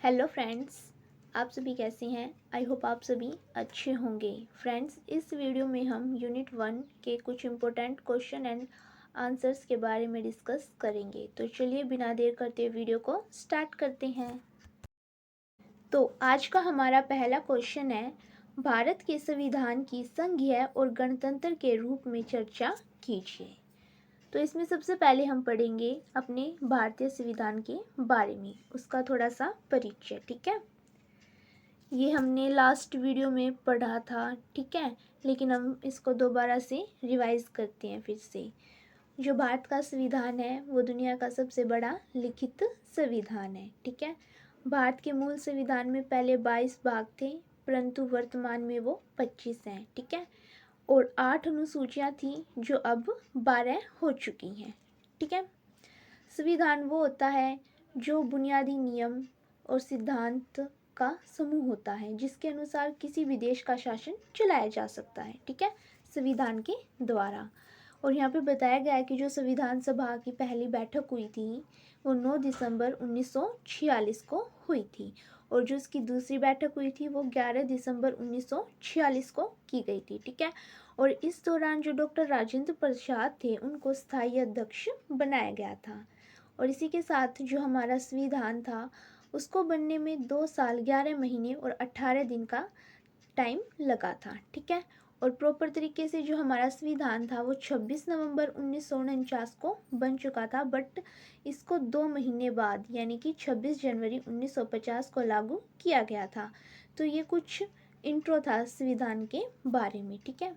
Hello friends, आप सभी कैसे हैं। आई होप आप सभी अच्छे होंगे। फ्रेंड्स, इस वीडियो में हम यूनिट 1 के कुछ इम्पोर्टेंट क्वेश्चन एंड आंसर्स के बारे में डिस्कस करेंगे। तो चलिए बिना देर करते वीडियो को स्टार्ट करते हैं। तो आज का हमारा पहला क्वेश्चन है, भारत के संविधान की संघीय और गणतंत्र के रूप में चर्चा कीजिए। तो इसमें सबसे पहले हम पढ़ेंगे अपने भारतीय संविधान के बारे में, उसका थोड़ा सा परिचय। ठीक है, ये हमने लास्ट वीडियो में पढ़ा था, ठीक है, लेकिन हम इसको दोबारा से रिवाइज करते हैं फिर से। जो भारत का संविधान है वो दुनिया का सबसे बड़ा लिखित संविधान है। ठीक है, भारत के मूल संविधान में पहले 22 भाग थे, परंतु वर्तमान में वो 25 हैं। ठीक है, और 8 अनुसूचियाँ थी जो अब 12 हो चुकी हैं। ठीक है, संविधान वो होता है जो बुनियादी नियम और सिद्धांत का समूह होता है जिसके अनुसार किसी भी देश का शासन चलाया जा सकता है। ठीक है, संविधान के द्वारा। और यहाँ पे बताया गया है कि जो संविधान सभा की पहली बैठक हुई थी वो 9 दिसंबर 1946 को हुई थी, और जो उसकी दूसरी बैठक हुई थी वो 11 दिसंबर 1946 को की गई थी। ठीक है, और इस दौरान जो डॉक्टर राजेंद्र प्रसाद थे उनको स्थायी अध्यक्ष बनाया गया था। और इसी के साथ जो हमारा संविधान था उसको बनने में 2 साल 11 महीने और 18 दिन का टाइम लगा था। ठीक है, और प्रॉपर तरीके से जो हमारा संविधान था वो 26 नवंबर 1949 को बन चुका था, बट इसको 2 महीने बाद यानी कि 26 जनवरी 1950 को लागू किया गया था। तो ये कुछ इंट्रो था संविधान के बारे में। ठीक है,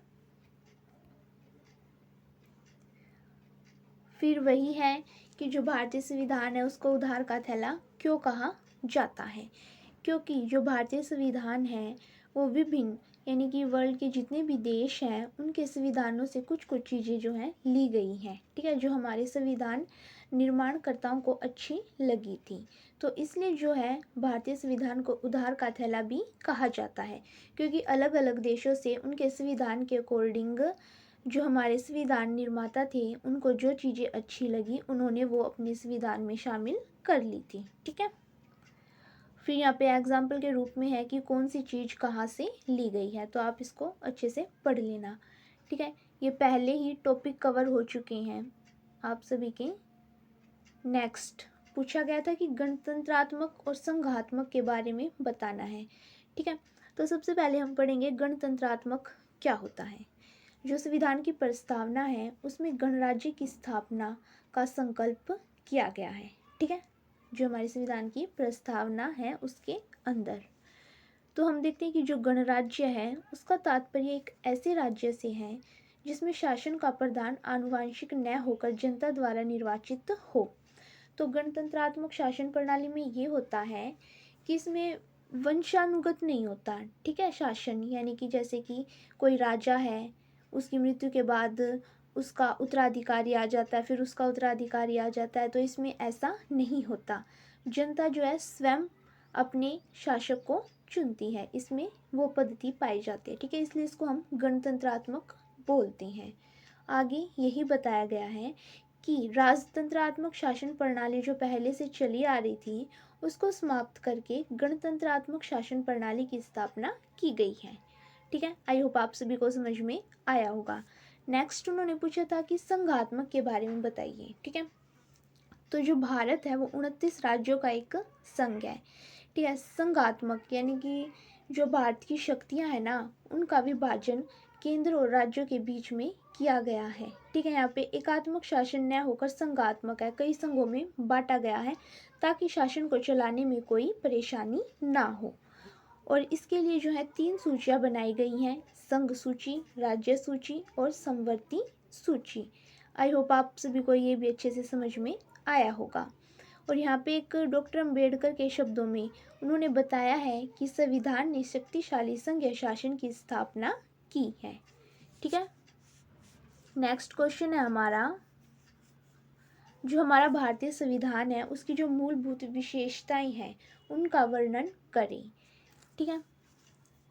फिर वही है कि जो भारतीय संविधान है उसको उधार का थैला क्यों कहा जाता है, क्योंकि जो भारतीय संविधान है वो विभिन्न यानी कि वर्ल्ड के जितने भी देश हैं उनके संविधानों से कुछ कुछ चीज़ें जो हैं ली गई हैं। ठीक है, जो हमारे संविधान निर्माणकर्ताओं को अच्छी लगी थी, तो इसलिए जो है भारतीय संविधान को उधार का थैला भी कहा जाता है, क्योंकि अलग अलग देशों से उनके संविधान के अकॉर्डिंग जो हमारे संविधान निर्माता थे उनको जो चीज़ें अच्छी लगी उन्होंने वो अपने संविधान में शामिल कर ली थी। ठीक है, फिर यहाँ पे एग्जाम्पल के रूप में है कि कौन सी चीज़ कहाँ से ली गई है, तो आप इसको अच्छे से पढ़ लेना। ठीक है, ये पहले ही टॉपिक कवर हो चुके हैं आप सभी के। नेक्स्ट पूछा गया था कि गणतंत्रात्मक और संघात्मक के बारे में बताना है। ठीक है, तो सबसे पहले हम पढ़ेंगे गणतंत्रात्मक क्या होता है। जो संविधान की प्रस्तावना है उसमें गणराज्य की स्थापना का संकल्प किया गया है। ठीक है, जो हमारे संविधान की प्रस्तावना है उसके अंदर तो हम देखते हैं कि जो गणराज्य है उसका तात्पर्य एक ऐसे राज्य से है जिसमें शासन का प्रधान आनुवंशिक न होकर जनता द्वारा निर्वाचित हो। तो गणतंत्रात्मक शासन प्रणाली में ये होता है कि इसमें वंशानुगत नहीं होता। ठीक है, शासन यानी कि जैसे कि कोई राजा है, उसकी मृत्यु के बाद उसका उत्तराधिकारी आ जाता है, फिर उसका उत्तराधिकारी आ जाता है, तो इसमें ऐसा नहीं होता। जनता जो है स्वयं अपने शासक को चुनती है, इसमें वो पद्धति पाई जाती है। ठीक है, इसलिए इसको हम गणतंत्रात्मक बोलते हैं। आगे यही बताया गया है कि राजतंत्रात्मक शासन प्रणाली जो पहले से चली आ रही थी उसको समाप्त करके गणतंत्रात्मक शासन प्रणाली की स्थापना की गई है। ठीक है, आई होप आप सभी को समझ में आया होगा। नेक्स्ट उन्होंने पूछा था कि संघात्मक के बारे में बताइए। ठीक है, तो जो भारत है वो 29 राज्यों का एक संघ है। ठीक है, संघात्मक यानी कि जो भारत की शक्तियां हैं ना उनका विभाजन केंद्र और राज्यों के बीच में किया गया है। ठीक है, यहाँ पे एकात्मक शासन न होकर संघात्मक है, कई संघों में बांटा गया है ताकि शासन को चलाने में कोई परेशानी ना हो। और इसके लिए जो है 3 सूचियाँ बनाई गई हैं, संघ सूची, राज्य सूची और समवर्ती सूची। आई होप आप सभी को ये भी अच्छे से समझ में आया होगा। और यहाँ पे एक डॉक्टर अम्बेडकर के शब्दों में उन्होंने बताया है कि संविधान ने शक्तिशाली संघीय शासन की स्थापना की है। ठीक है, नेक्स्ट क्वेश्चन है हमारा, जो हमारा भारतीय संविधान है उसकी जो मूलभूत विशेषताएं हैं उनका वर्णन करें। ठीक है,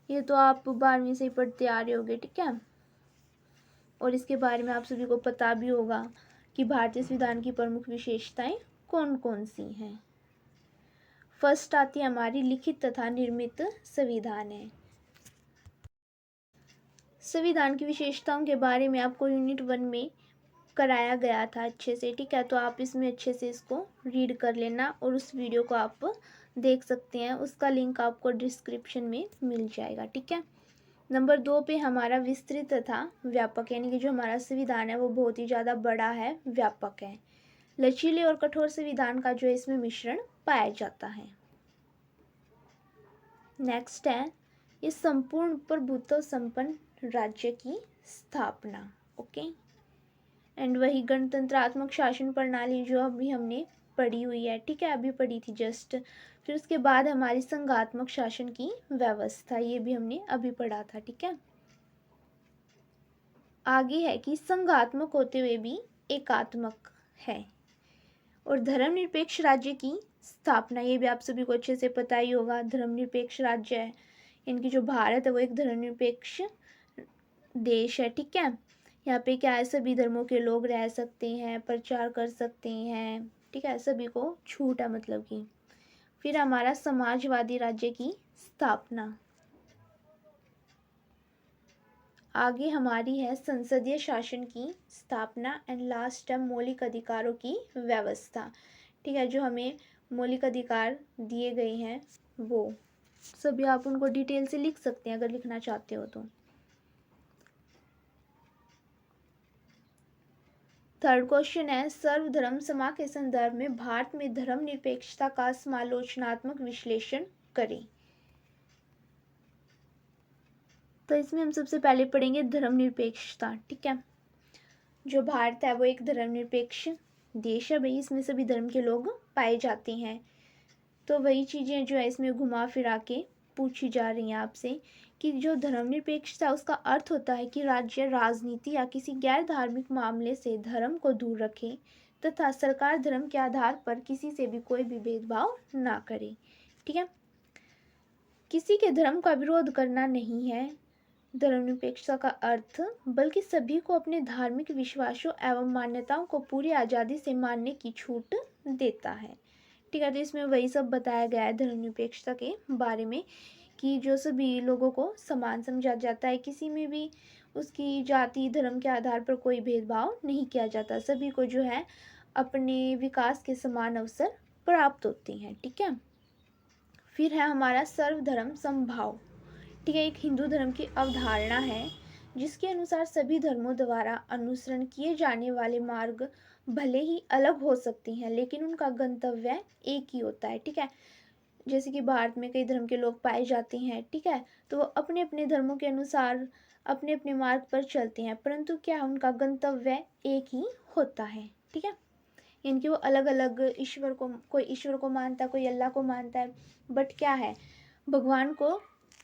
ये तो आप 12वीं से ही पढ़ते आ रहे होगे। ठीक है, और इसके बारे में आप सभी को पता भी होगा कि भारतीय संविधान की प्रमुख विशेषताएं कौन कौन सी हैं। फर्स्ट आती है हमारी लिखित तथा निर्मित संविधान है। संविधान की विशेषताओं के बारे में आपको यूनिट 1 में कराया गया था अच्छे से, ठीक है। तो आप इसमें अच्छे से इसको रीड कर लेना और उस वीडियो को आप देख सकते हैं, उसका लिंक आपको डिस्क्रिप्शन में मिल जाएगा, ठीक है। नंबर 2 पे हमारा विस्तृत तथा व्यापक, यानी कि जो हमारा संविधान है वो बहुत ही ज़्यादा बड़ा है, व्यापक है। लचीले और कठोर संविधान का जो है इसमें मिश्रण पाया जाता है। नेक्स्ट है ये संपूर्ण प्रभुत्व संपन्न राज्य की स्थापना, ओके। एंड वही गणतंत्रात्मक शासन प्रणाली जो अभी हमने पढ़ी हुई है, ठीक है, अभी पढ़ी थी जस्ट। फिर उसके बाद हमारी संघात्मक शासन की व्यवस्था, ये भी हमने अभी पढ़ा था, ठीक है। आगे है कि संघात्मक होते हुए भी एकात्मक है। और धर्मनिरपेक्ष राज्य की स्थापना, ये भी आप सभी को अच्छे से पता ही होगा। धर्मनिरपेक्ष राज्य है, इनकी जो भारत है वो एक धर्मनिरपेक्ष देश है, ठीक है। यहाँ पे क्या है, सभी धर्मों के लोग रह सकते हैं, प्रचार कर सकते हैं, ठीक है, सभी को छूट है मतलब कि। फिर हमारा समाजवादी राज्य की स्थापना। आगे हमारी है संसदीय शासन की स्थापना। एंड लास्ट है मौलिक अधिकारों की व्यवस्था, ठीक है। जो हमें मौलिक अधिकार दिए गए हैं वो सभी आप उनको डिटेल से लिख सकते हैं अगर लिखना चाहते हो तो। थर्ड क्वेश्चन है सर्वधर्म समा के संदर्भ में भारत में धर्मनिरपेक्षता का समालोचनात्मक विश्लेषण करें। तो इसमें हम सबसे पहले पढ़ेंगे धर्मनिरपेक्षता, ठीक है। जो भारत है वो एक धर्मनिरपेक्ष देश है भाई, इसमें सभी धर्म के लोग पाए जाते हैं। तो वही चीज़ें जो है इसमें घुमा फिरा के पूछी जा रही हैं आपसे कि जो धर्मनिरपेक्षता उसका अर्थ होता है कि राज्य राजनीति या किसी गैर धार्मिक मामले से धर्म को दूर रखे तथा सरकार धर्म के आधार पर किसी से भी कोई भी भेदभाव ना करे, ठीक है। किसी के धर्म का विरोध करना नहीं है धर्मनिरपेक्षता का अर्थ, बल्कि सभी को अपने धार्मिक विश्वासों एवं मान्यताओं को पूरी आज़ादी से मानने की छूट देता है, ठीक है। तो इसमें वही सब बताया गया है धर्मनिरपेक्षता के बारे में कि जो सभी लोगों को समान समझा जाता है, किसी में भी उसकी जाति धर्म के आधार पर कोई भेदभाव नहीं किया जाता, सभी को जो है अपने विकास के समान अवसर प्राप्त होते हैं, ठीक है। फिर है हमारा सर्वधर्म समभाव, ठीक है। एक हिंदू धर्म की अवधारणा है जिसके अनुसार सभी धर्मों द्वारा अनुसरण किए जाने वाले मार्ग भले ही अलग हो सकते हैं लेकिन उनका गंतव्य एक ही होता है, ठीक है। जैसे कि भारत में कई धर्म के लोग पाए जाते हैं, ठीक है, तो वो अपने अपने धर्मों के अनुसार अपने अपने मार्ग पर चलते हैं, परंतु क्या उनका गंतव्य एक ही होता है, ठीक है। इनके वो अलग अलग ईश्वर को, कोई ईश्वर को मानता है, कोई अल्लाह को मानता है, बट क्या है भगवान को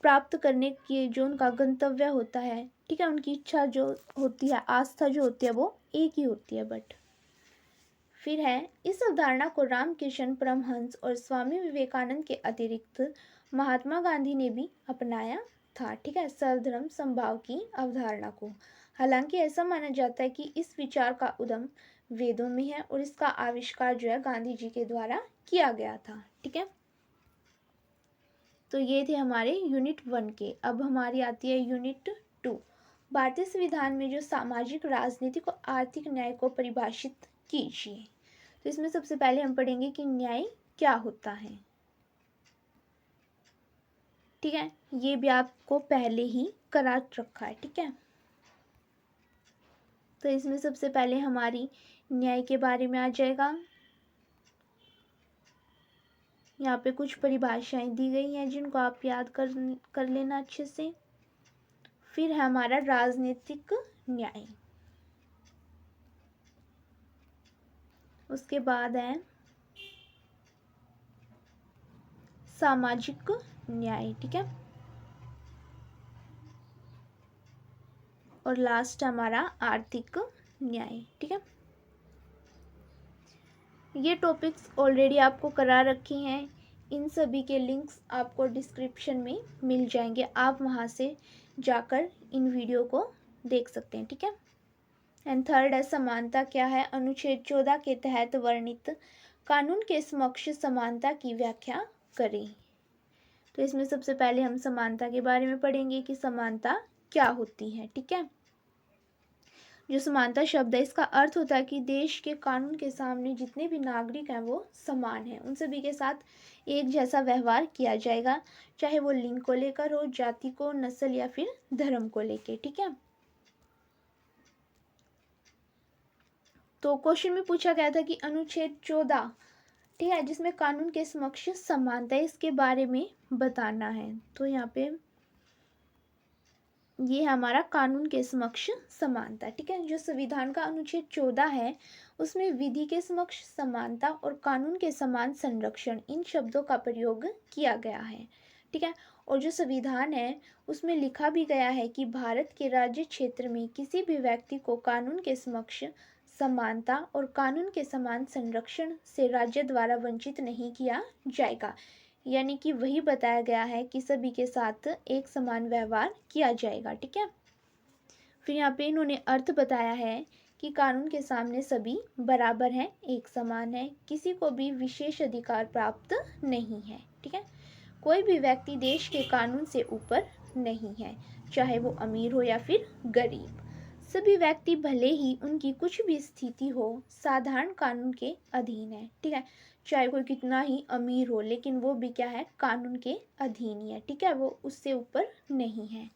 प्राप्त करने की जो उनका गंतव्य होता है, ठीक है, उनकी इच्छा जो होती है, आस्था जो होती है वो एक ही होती है। बट फिर है इस अवधारणा को रामकृष्ण परमहंस और स्वामी विवेकानंद के अतिरिक्त महात्मा गांधी ने भी अपनाया था, ठीक है, सर्वधर्म समभाव की अवधारणा को। हालांकि ऐसा माना जाता है कि इस विचार का उद्गम वेदों में है और इसका आविष्कार जो है गांधी जी के द्वारा किया गया था, ठीक है। तो ये थे हमारे यूनिट 1 के। अब हमारी आती है यूनिट 2। भारतीय संविधान में जो सामाजिक राजनीतिक और आर्थिक न्याय को परिभाषित कीजिए। तो इसमें सबसे पहले हम पढ़ेंगे कि न्याय क्या होता है, ठीक है, ये भी आपको पहले ही करा रखा है, ठीक है। तो इसमें सबसे पहले हमारी न्याय के बारे में आ जाएगा। यहाँ पे कुछ परिभाषाएं दी गई हैं जिनको आप याद कर लेना अच्छे से। फिर है हमारा राजनीतिक न्याय, उसके बाद है सामाजिक न्याय, ठीक है, और लास्ट हमारा आर्थिक न्याय, ठीक है। ये टॉपिक्स ऑलरेडी आपको करा रखी हैं, इन सभी के लिंक्स आपको डिस्क्रिप्शन में मिल जाएंगे, आप वहाँ से जाकर इन वीडियो को देख सकते हैं, ठीक है। एंड थर्ड है समानता क्या है। अनुच्छेद 14 के तहत वर्णित कानून के समक्ष समानता की व्याख्या करें। तो इसमें सबसे पहले हम समानता के बारे में पढ़ेंगे कि समानता क्या होती है। ठीक है, जो समानता शब्द है इसका अर्थ होता है कि देश के कानून के सामने जितने भी नागरिक हैं वो समान हैं, उन सभी के साथ एक जैसा व्यवहार किया जाएगा, चाहे वो लिंग को लेकर हो, जाति को, नस्ल या फिर धर्म को लेकर। ठीक है, तो क्वेश्चन में पूछा गया था कि अनुच्छेद 14, ठीक है, जिसमें कानून के समक्ष समानता है, इसके बारे में बताना है। तो यहाँ पे ये हमारा कानून के समक्ष समानता। ठीक है, जो संविधान का अनुच्छेद 14 है उसमें विधि के समक्ष समानता और कानून के समान संरक्षण, इन शब्दों का प्रयोग किया गया है। ठीक है, और जो संविधान है उसमें लिखा भी गया है कि भारत के राज्य क्षेत्र में किसी भी व्यक्ति को कानून के समक्ष समानता और कानून के समान संरक्षण से राज्य द्वारा वंचित नहीं किया जाएगा। यानी कि वही बताया गया है कि सभी के साथ एक समान व्यवहार किया जाएगा। ठीक है, फिर यहाँ पे इन्होंने अर्थ बताया है कि कानून के सामने सभी बराबर हैं, एक समान है, किसी को भी विशेष अधिकार प्राप्त नहीं है। ठीक है, कोई भी व्यक्ति देश के कानून से ऊपर नहीं है, चाहे वो अमीर हो या फिर गरीब। सभी व्यक्ति भले ही उनकी कुछ भी स्थिति हो साधारण कानून के अधीन है। ठीक है, चाहे कोई कितना ही अमीर हो लेकिन वो भी क्या है, कानून के अधीन ही है। ठीक है, वो उससे ऊपर नहीं है।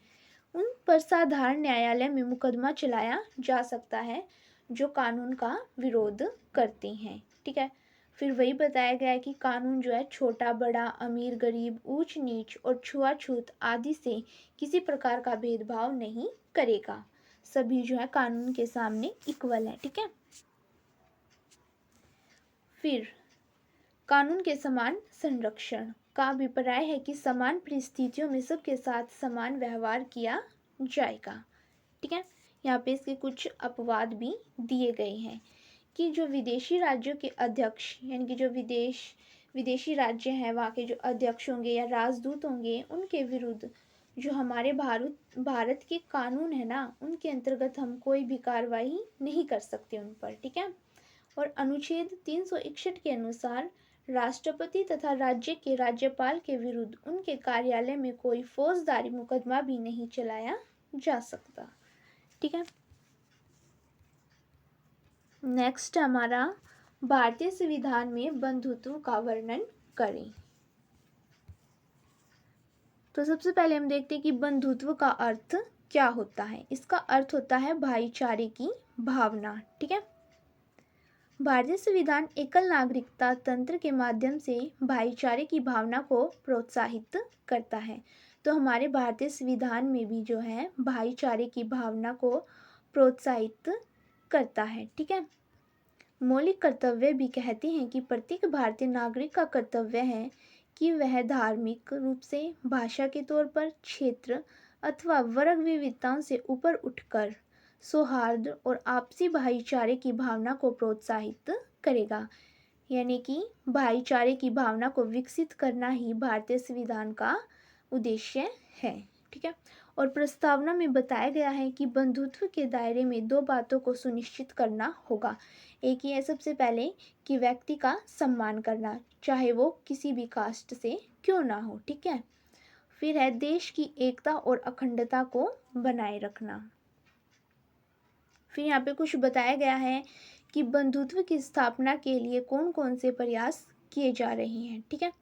उन पर साधारण न्यायालय में मुकदमा चलाया जा सकता है जो कानून का विरोध करते हैं। ठीक है, फिर वही बताया गया है कि कानून जो है छोटा बड़ा, अमीर गरीब, ऊंच नीच और छुआछूत आदि से किसी प्रकार का भेदभाव नहीं करेगा। सभी जो है कानून के सामने इक्वल है। ठीक है, फिर कानून के समान संरक्षण का अभिप्राय है कि समान परिस्थितियों में सबके साथ समान व्यवहार किया जाएगा। ठीक है, यहाँ पे इसके कुछ अपवाद भी दिए गए हैं कि जो विदेशी राज्यों के अध्यक्ष, यानी कि जो विदेशी राज्य हैं वहाँ के जो अध्यक्ष होंगे या राजदूत होंगे, उनके विरुद्ध जो हमारे भारत के कानून है ना, उनके अंतर्गत हम कोई भी कार्रवाई नहीं कर सकते उन पर। ठीक है, और अनुच्छेद 361 के अनुसार राष्ट्रपति तथा राज्य के राज्यपाल के विरुद्ध उनके कार्यालय में कोई फौजदारी मुकदमा भी नहीं चलाया जा सकता। ठीक है, नेक्स्ट हमारा भारतीय संविधान में बंधुत्व का वर्णन करें। तो सबसे पहले हम देखते हैं कि बंधुत्व का अर्थ क्या होता है। इसका अर्थ होता है भाईचारे की भावना। ठीक है, भारतीय संविधान एकल नागरिकता तंत्र के माध्यम से भाईचारे की भावना को प्रोत्साहित करता है। तो हमारे भारतीय संविधान में भी जो है भाईचारे की भावना को प्रोत्साहित करता है। ठीक है, मौलिक कर्तव्य भी कहते हैं कि प्रत्येक भारतीय नागरिक का कर्तव्य है कि वह धार्मिक रूप से, भाषा के तौर पर, क्षेत्र अथवा वर्ग विविधताओं से ऊपर उठकर सौहार्द और आपसी भाईचारे की भावना को प्रोत्साहित करेगा। यानी कि भाईचारे की भावना को विकसित करना ही भारतीय संविधान का उद्देश्य है। ठीक है, और प्रस्तावना में बताया गया है कि बंधुत्व के दायरे में दो बातों को सुनिश्चित करना होगा। एक ही है सबसे पहले कि व्यक्ति का सम्मान करना, चाहे वो किसी भी कास्ट से क्यों ना हो। ठीक है, फिर है देश की एकता और अखंडता को बनाए रखना। फिर यहाँ पे कुछ बताया गया है कि बंधुत्व की स्थापना के लिए कौन कौन से प्रयास किए जा रहे हैं। ठीक है,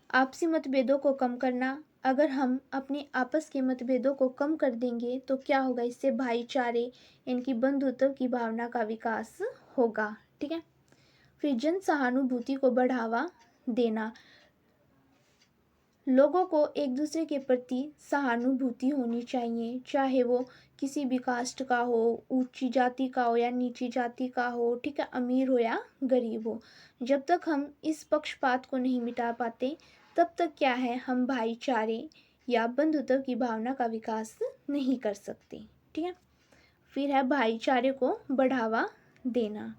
आपसी मतभेदों को कम करना। अगर हम अपने आपस के मतभेदों को कम कर देंगे तो क्या होगा, इससे भाईचारे इनकी बंधुत्व की भावना का विकास होगा। ठीक है, फिर जन सहानुभूति को बढ़ावा देना। लोगों को एक दूसरे के प्रति सहानुभूति होनी चाहिए, चाहे वो किसी भी कास्ट का हो, ऊंची जाति का हो या नीची जाति का हो। ठीक है, अमीर हो या गरीब हो। जब तक हम इस पक्षपात को नहीं मिटा पाते तब तक क्या है, हम भाईचारे या बंधुत्व की भावना का विकास नहीं कर सकते। ठीक है, फिर है भाईचारे को बढ़ावा देना।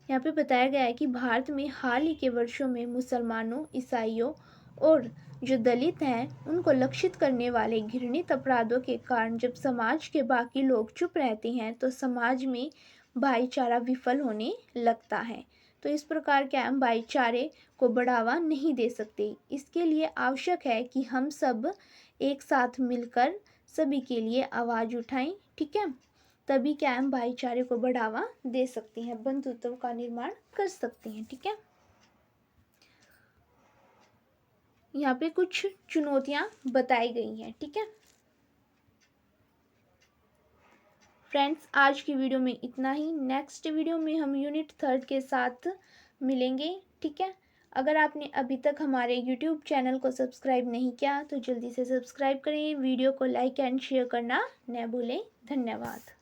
यहाँ पे बताया गया है कि भारत में हाल ही के वर्षों में मुसलमानों, ईसाइयों और जो दलित हैं उनको लक्षित करने वाले घृणित अपराधों के कारण जब समाज के बाकी लोग चुप रहते हैं तो समाज में भाईचारा विफल होने लगता है। तो इस प्रकार के हम भाईचारे को बढ़ावा नहीं दे सकते। इसके लिए आवश्यक है कि हम सब एक साथ मिलकर सभी के लिए आवाज़ उठाएं, ठीक है। तभी क्या हम भाईचारे को बढ़ावा दे सकते हैं, बंधुत्व का निर्माण कर सकते हैं, ठीक है। यहाँ पे कुछ चुनौतियां बताई गई हैं, ठीक है। फ्रेंड्स, आज की वीडियो में इतना ही। नेक्स्ट वीडियो में हम यूनिट 3 के साथ मिलेंगे, ठीक है। अगर आपने अभी तक हमारे यूट्यूब चैनल को सब्सक्राइब नहीं किया तो जल्दी से सब्सक्राइब करें, वीडियो को लाइक एंड शेयर करना न भूलें। धन्यवाद।